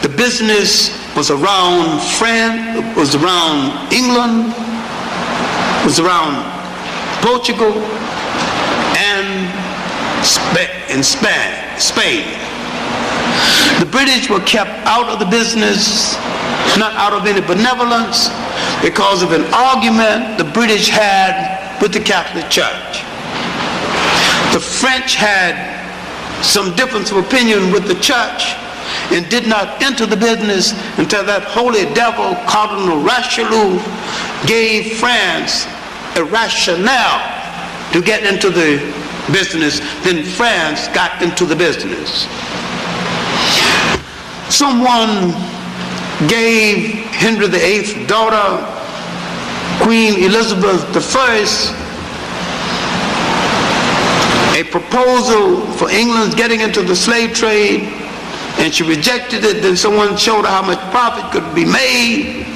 The business was around France, was around England, was around Portugal, and Spain. The British were kept out of the business, not out of any benevolence, because of an argument the British had with the Catholic Church. The French had some difference of opinion with the church and did not enter the business until that holy devil, Cardinal Richelieu, gave France a rationale to get into the business. Then France got into the business. Someone gave Henry VIII's daughter, Queen Elizabeth I, a proposal for England's getting into the slave trade, and she rejected it. Then someone showed her how much profit could be made,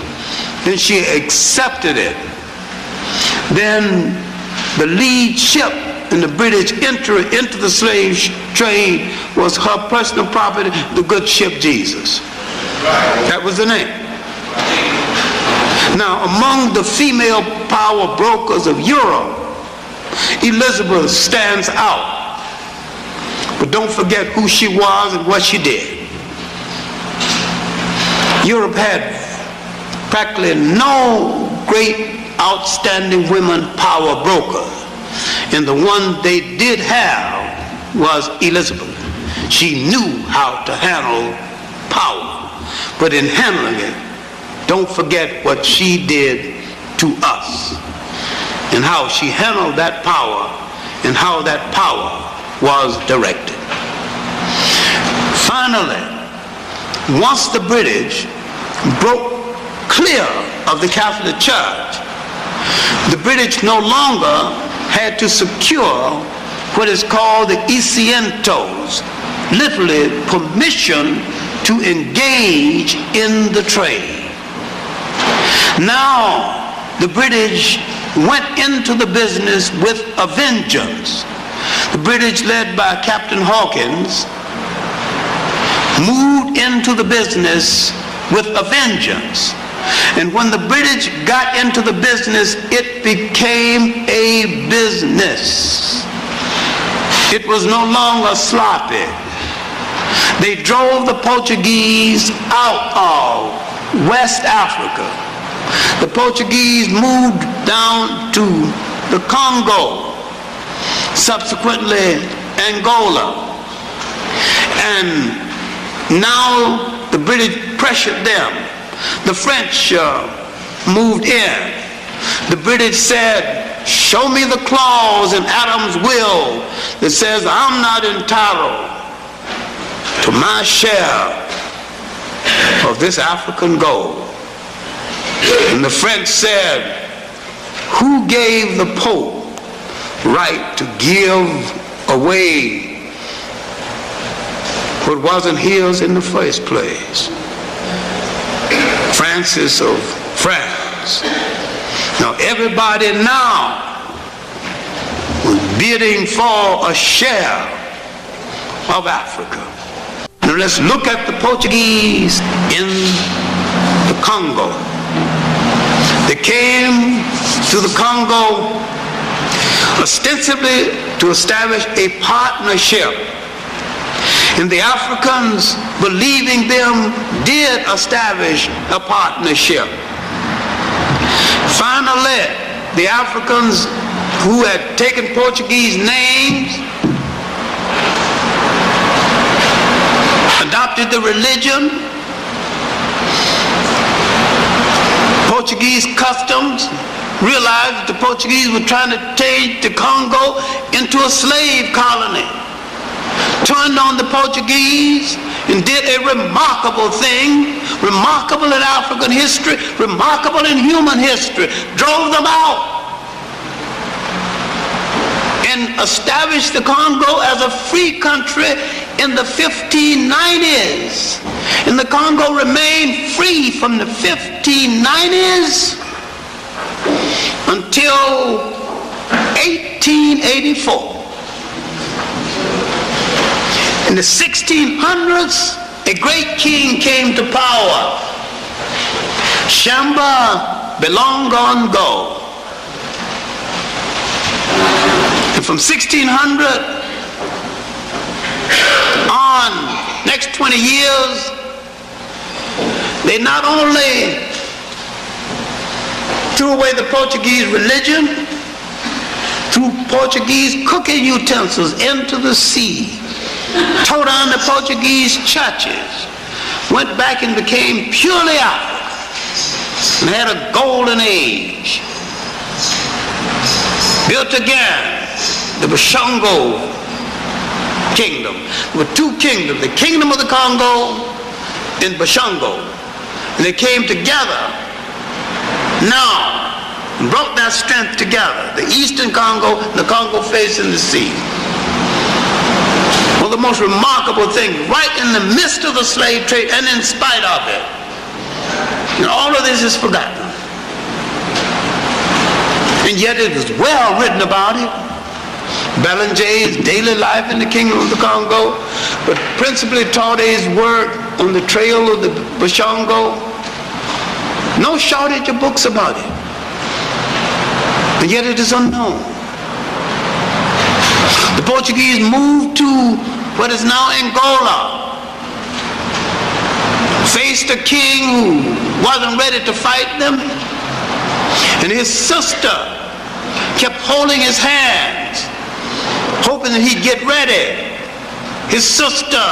then she accepted it. Then the lead ship in the British entry into the slave trade was her personal property, the good ship Jesus. That was the name. Now, among the female power brokers of Europe, Elizabeth stands out. But don't forget who she was and what she did. Europe had practically no great outstanding women power broker. And the one they did have was Elizabeth. She knew how to handle power. But in handling it, don't forget what she did to us and how she handled that power and how that power was directed. Finally, once the British broke clear of the Catholic Church, the British no longer had to secure what is called the isientos, literally permission to engage in the trade. Now, the British went into the business with a vengeance. The British, led by Captain Hawkins, moved into the business with a vengeance. And when the British got into the business, it became a business. It was no longer sloppy. They drove the Portuguese out of West Africa. The Portuguese moved down to the Congo, subsequently Angola. And now the British pressured them. The French moved in. The British said, show me the clause in Adam's will that says I'm not entitled to my share of this African gold. And the French said, who gave the Pope right to give away what wasn't his in the first place? Francis of France. Now everybody now was bidding for a share of Africa. Now let's look at the Portuguese in the Congo. They came to the Congo ostensibly to establish a partnership. And the Africans, believing them, did establish a partnership. Finally, the Africans who had taken Portuguese names, adopted the religion, Portuguese customs, realized that the Portuguese were trying to change the Congo into a slave colony, turned on the Portuguese and did a remarkable thing, remarkable in African history, remarkable in human history, drove them out and established the Congo as a free country in the 1590s. And the Congo remained free from the 1590s until 1884. In the 1600s, a great king came to power. Shamba belong on go. And from 1600 on, next 20 years, they not only threw away the Portuguese religion, threw Portuguese cooking utensils into the sea, tore down the Portuguese churches, went back and became purely African, and had a golden age. Built again the Bashongo kingdom. There were two kingdoms, the kingdom of the Congo and Bashongo. And they came together now and brought that strength together. The eastern Congo and the Congo facing the sea. One of the most remarkable things, right in the midst of the slave trade and in spite of it. And all of this is forgotten. And yet it is well written about it. Belenger's daily life in the kingdom of the Congo, but principally Taude's work on the trail of the Bashongo. No shortage of books about it. And yet it is unknown. The Portuguese moved to what is now Angola. Faced a king who wasn't ready to fight them. And his sister kept holding his hands, hoping that he'd get ready. His sister,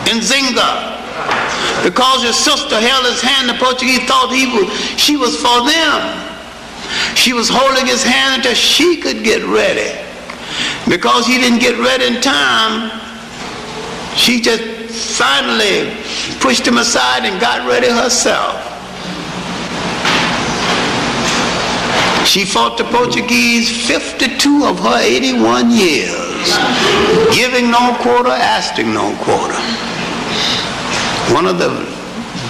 NZINGA, because his sister held his hand, the Portuguese thought she was for them. She was holding his hand until she could get ready. Because he didn't get ready in time, she just finally pushed him aside and got ready herself. She fought the Portuguese 52 of her 81 years, giving no quarter, asking no quarter. One of the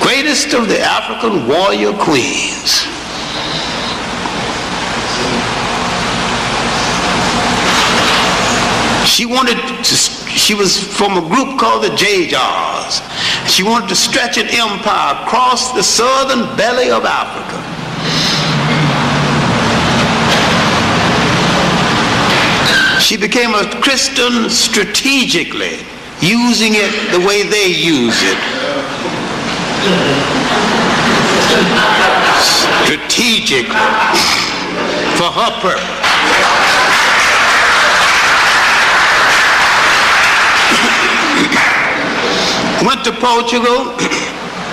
greatest of the African warrior queens. She was from a group called the Jajars. She wanted to stretch an empire across the southern belly of Africa. She became a Christian strategically, using it the way they use it. Strategically, for her purpose. Went to Portugal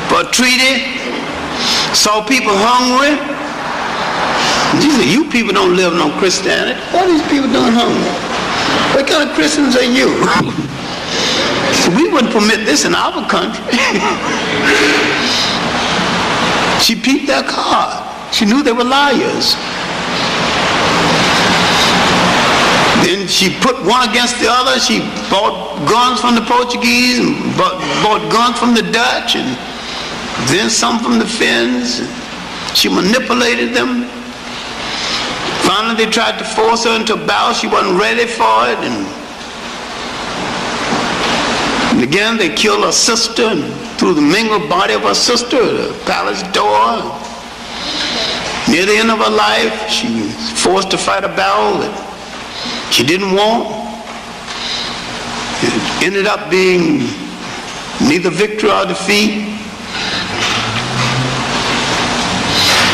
for a treaty, saw people hungry. She said, you people don't live no Christianity. What are these people doing hungry? What kind of Christians are you? So we wouldn't permit this in our country. She peeped their card. She knew they were liars. Then she put one against the other. She bought guns from the Portuguese and bought guns from the Dutch and then some from the Finns. She manipulated them. Finally, they tried to force her into a battle. She wasn't ready for it. And again, they killed her sister and threw the mangled body of her sister at the palace door. Near the end of her life, she was forced to fight a battle that she didn't want. It ended up being neither victory or defeat.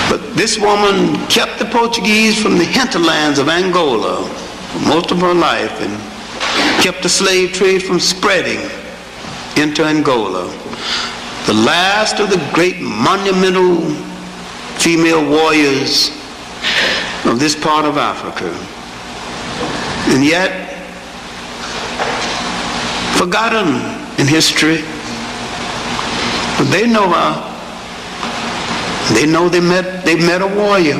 But this woman kept the Portuguese from the hinterlands of Angola for most of her life and kept the slave trade from spreading into Angola. The last of the great monumental female warriors of this part of Africa. And yet, forgotten in history. But they know her. They know they met a warrior.